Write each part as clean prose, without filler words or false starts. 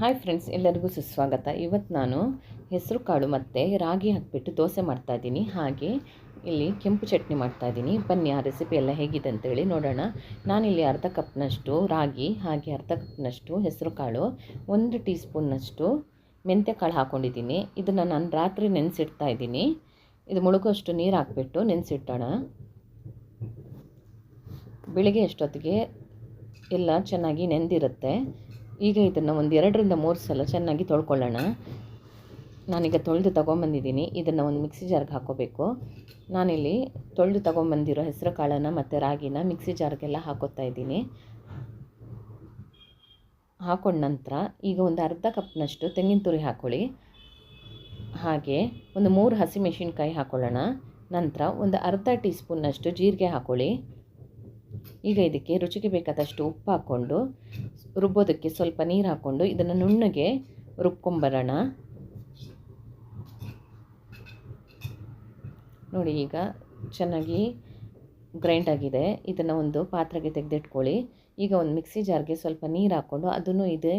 Hi friends, ಎಲ್ಲರಿಗೂ ಸುಸ್ವಾಗತ. ಇವತ್ತು ನಾನು ಹೆಸರು ಕಾಳು ಮತ್ತು ರಾಗಿ ಹಾಕಿಬಿಟ್ಟು ದೋಸೆ ಮಾಡ್ತಾಯಿದ್ದೀನಿ. ಹಾಗೆ ಇಲ್ಲಿ ಕೆಂಪು ಚಟ್ನಿ ಮಾಡ್ತಾಯಿದ್ದೀನಿ. ಬನ್ನಿ ಆ ರೆಸಿಪಿ ಎಲ್ಲ ಹೇಗಿದೆ ಅಂತೇಳಿ ನೋಡೋಣ. ನಾನಿಲ್ಲಿ ಅರ್ಧ ಕಪ್ನಷ್ಟು ರಾಗಿ, ಹಾಗೆ ಅರ್ಧ ಕಪ್ನಷ್ಟು ಹೆಸರು ಕಾಳು, 1 ಟೀ ಸ್ಪೂನ್ನಷ್ಟು ಮೆಂತ್ಯ ಕಾಳು ಹಾಕ್ಕೊಂಡಿದ್ದೀನಿ. ಇದನ್ನು ನಾನು ರಾತ್ರಿ ನೆನೆಸಿಡ್ತಾ ಇದ್ದೀನಿ. ಇದು ಮುಳುಗೋಷ್ಟು ನೀರು ಹಾಕ್ಬಿಟ್ಟು ನೆನೆಸಿಟ್ಟೋಣ. ಬೆಳಿಗ್ಗೆ ಅಷ್ಟೊತ್ತಿಗೆ ಎಲ್ಲ ಚೆನ್ನಾಗಿ ನೆಂದಿರುತ್ತೆ. ಈಗ ಇದನ್ನು ಒಂದು 2ರಿಂದ 3 ಸಲ ಚೆನ್ನಾಗಿ ತೊಳ್ಕೊಳ್ಳೋಣ. ನಾನೀಗ ತೊಳೆದು ತೊಗೊಂಬಂದಿದ್ದೀನಿ. ಇದನ್ನು ಒಂದು ಮಿಕ್ಸಿ ಜಾರ್ಗೆ ಹಾಕ್ಕೋಬೇಕು. ನಾನಿಲ್ಲಿ ತೊಳೆದು ತೊಗೊಂಬಂದಿರೋ ಹೆಸರು ಕಾಳನ್ನು ಮತ್ತು ರಾಗಿನ ಮಿಕ್ಸಿ ಜಾರ್ಗೆಲ್ಲ ಹಾಕೋತಾ ಇದ್ದೀನಿ. ಹಾಕೊಂಡ ನಂತರ ಈಗ ಒಂದು ಅರ್ಧ ಕಪ್ನಷ್ಟು ತೆಂಗಿನ ತುರಿ ಹಾಕ್ಕೊಳ್ಳಿ. ಹಾಗೆ ಒಂದು 3 ಹಸಿಮೆಣಸಿನ್ಕಾಯಿ ಹಾಕ್ಕೊಳ್ಳೋಣ. ನಂತರ ಒಂದು ಅರ್ಧ ಟೀ ಸ್ಪೂನ್ನಷ್ಟು ಜೀರಿಗೆ ಹಾಕ್ಕೊಳ್ಳಿ. ಈಗ ಇದಕ್ಕೆ ರುಚಿಗೆ ಬೇಕಾದಷ್ಟು ಉಪ್ಪು ಹಾಕ್ಕೊಂಡು ರುಬ್ಬೋದಕ್ಕೆ ಸ್ವಲ್ಪ ನೀರು ಹಾಕ್ಕೊಂಡು ಇದನ್ನು ನುಣ್ಣಗೆ ರುಬ್ಕೊಂಬರೋಣ. ನೋಡಿ, ಈಗ ಚೆನ್ನಾಗಿ ಗ್ರೈಂಡ್ ಆಗಿದೆ. ಇದನ್ನು ಒಂದು ಪಾತ್ರೆಗೆ ತೆಗೆದಿಟ್ಕೊಳ್ಳಿ. ಈಗ ಒಂದು ಮಿಕ್ಸಿ ಜಾರ್ಗೆ ಸ್ವಲ್ಪ ನೀರು ಹಾಕ್ಕೊಂಡು ಅದನ್ನು ಇದೇ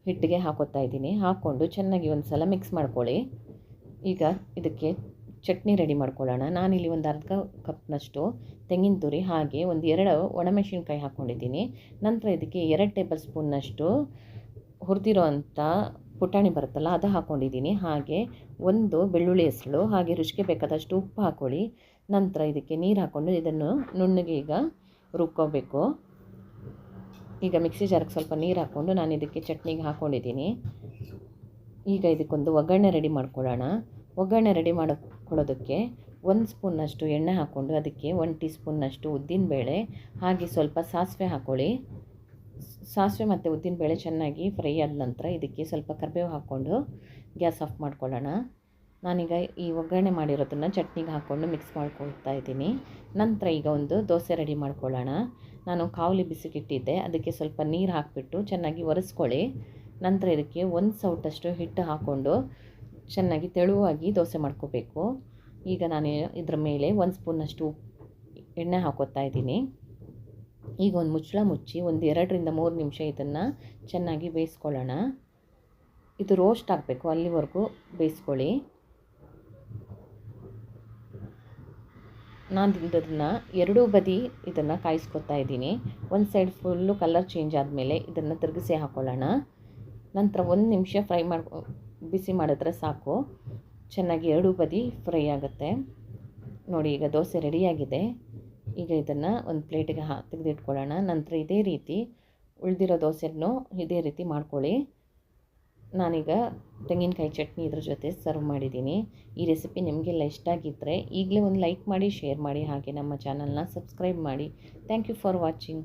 ಹಿಟ್ಟಿಗೆ ಹಾಕೋತಾ ಇದ್ದೀನಿ. ಹಾಕ್ಕೊಂಡು ಚೆನ್ನಾಗಿ ಒಂದು ಸಲ ಮಿಕ್ಸ್ ಮಾಡ್ಕೊಳ್ಳಿ. ಈಗ ಇದಕ್ಕೆ ಚಟ್ನಿ ರೆಡಿ ಮಾಡ್ಕೊಳ್ಳೋಣ. ನಾನಿಲ್ಲಿ ಒಂದು ಅರ್ಧ ಕಪ್ನಷ್ಟು ತೆಂಗಿನ ತುರಿ, ಹಾಗೆ ಒಂದು 2 ಒಣಮೆಣಸಿನ್ಕಾಯಿ ಹಾಕ್ಕೊಂಡಿದ್ದೀನಿ. ನಂತರ ಇದಕ್ಕೆ 2 ಟೇಬಲ್ ಸ್ಪೂನ್ನಷ್ಟು ಹುರಿದಿರೋ ಅಂಥ ಪುಟಾಣಿ ಬರುತ್ತಲ್ಲ ಅದು ಹಾಕ್ಕೊಂಡಿದ್ದೀನಿ. ಹಾಗೆ 1 ಬೆಳ್ಳುಳ್ಳಿ ಹೆಸಳು, ಹಾಗೆ ರುಚಿಗೆ ಬೇಕಾದಷ್ಟು ಉಪ್ಪು ಹಾಕ್ಕೊಳ್ಳಿ. ನಂತರ ಇದಕ್ಕೆ ನೀರು ಹಾಕ್ಕೊಂಡು ಇದನ್ನು ನುಣ್ಣಗೆ ಈಗ ರುಬ್ಕೋಬೇಕು. ಈಗ ಮಿಕ್ಸಿ ಜಾರ್ಗೆ ಸ್ವಲ್ಪ ನೀರು ಹಾಕ್ಕೊಂಡು ನಾನು ಇದಕ್ಕೆ ಚಟ್ನಿಗೆ ಹಾಕ್ಕೊಂಡಿದ್ದೀನಿ. ಈಗ ಇದಕ್ಕೊಂದು ಒಗ್ಗರಣೆ ರೆಡಿ ಮಾಡ್ಕೊಳ್ಳೋಣ. ಒಗ್ಗರಣೆ ರೆಡಿ ಮಾಡ್ಕೊಳ್ಳೋದಕ್ಕೆ 1 ಸ್ಪೂನ್ನಷ್ಟು ಎಣ್ಣೆ ಹಾಕ್ಕೊಂಡು ಅದಕ್ಕೆ 1 ಟೀ ಸ್ಪೂನ್ನಷ್ಟು ಉದ್ದಿನಬೇಳೆ, ಹಾಗೆ ಸ್ವಲ್ಪ ಸಾಸಿವೆ ಹಾಕ್ಕೊಳ್ಳಿ. ಸಾಸಿವೆ ಮತ್ತು ಉದ್ದಿನಬೇಳೆ ಚೆನ್ನಾಗಿ ಫ್ರೈ ಆದ ನಂತರ ಇದಕ್ಕೆ ಸ್ವಲ್ಪ ಕರಿಬೇವು ಹಾಕ್ಕೊಂಡು ಗ್ಯಾಸ್ ಆಫ್ ಮಾಡ್ಕೊಳ್ಳೋಣ. ನಾನೀಗ ಈ ಒಗ್ಗರಣೆ ಮಾಡಿರೋದನ್ನು ಚಟ್ನಿಗೆ ಹಾಕ್ಕೊಂಡು ಮಿಕ್ಸ್ ಮಾಡ್ಕೊಳ್ತಾ ಇದ್ದೀನಿ. ನಂತರ ಈಗ ಒಂದು ದೋಸೆ ರೆಡಿ ಮಾಡ್ಕೊಳ್ಳೋಣ. ನಾನು ಕಾವಲಿ ಬಿಸಿಗಿಟ್ಟಿದ್ದೆ, ಅದಕ್ಕೆ ಸ್ವಲ್ಪ ನೀರು ಹಾಕಿಬಿಟ್ಟು ಚೆನ್ನಾಗಿ ಒರೆಸ್ಕೊಳ್ಳಿ. ನಂತರ ಇದಕ್ಕೆ 1 ಸೌಟಷ್ಟು ಹಿಟ್ಟು ಹಾಕ್ಕೊಂಡು ಚೆನ್ನಾಗಿ ತೆಳುವಾಗಿ ದೋಸೆ ಮಾಡ್ಕೋಬೇಕು. ಈಗ ನಾನು ಇದರ ಮೇಲೆ 1 ಸ್ಪೂನ್ನಷ್ಟು ಎಣ್ಣೆ ಹಾಕೋತಾ ಇದ್ದೀನಿ. ಈಗ ಒಂದು ಮುಚ್ಚಳ ಮುಚ್ಚಿ ಒಂದು 2ರಿಂದ 3 ನಿಮಿಷ ಇದನ್ನು ಚೆನ್ನಾಗಿ ಬೇಯಿಸ್ಕೊಳ್ಳೋಣ. ಇದು ರೋಸ್ಟ್ ಆಗಬೇಕು, ಅಲ್ಲಿವರೆಗೂ ಬೇಯಿಸ್ಕೊಳ್ಳಿ. ನಾನು ಇದನ್ನು 2 ಬದಿ ಇದನ್ನು ಕಾಯಿಸ್ಕೊತಾ ಇದ್ದೀನಿ. ಒಂದು ಸೈಡ್ ಫುಲ್ಲು ಕಲರ್ ಚೇಂಜ್ ಆದಮೇಲೆ ಇದನ್ನು ತಿರುಗಿಸಿ ಹಾಕ್ಕೊಳ್ಳೋಣ. ನಂತರ 1 ನಿಮಿಷ ಬಿಸಿ ಮಾಡಿದ್ರೆ ಸಾಕು, ಚೆನ್ನಾಗಿ 2 ಬದಿ ಫ್ರೈ ಆಗುತ್ತೆ. ನೋಡಿ, ಈಗ ದೋಸೆ ರೆಡಿಯಾಗಿದೆ. ಈಗ ಇದನ್ನು ಒಂದು ಪ್ಲೇಟಿಗೆ ತೆಗೆದಿಟ್ಕೊಳ್ಳೋಣ. ನಂತರ ಇದೇ ರೀತಿ ಉಳಿದಿರೋ ದೋಸೆಯನ್ನು ಇದೇ ರೀತಿ ಮಾಡ್ಕೊಳ್ಳಿ. ನಾನೀಗ ತೆಂಗಿನಕಾಯಿ ಚಟ್ನಿ ಇದ್ರ ಜೊತೆ ಸರ್ವ್ ಮಾಡಿದ್ದೀನಿ. ಈ ರೆಸಿಪಿ ನಿಮಗೆಲ್ಲ ಇಷ್ಟ ಆಗಿದ್ದರೆ ಈಗಲೇ ಒಂದು ಲೈಕ್ ಮಾಡಿ, ಶೇರ್ ಮಾಡಿ, ಹಾಗೆ ನಮ್ಮ ಚಾನಲ್ನ ಸಬ್ಸ್ಕ್ರೈಬ್ ಮಾಡಿ. Thank you for watching.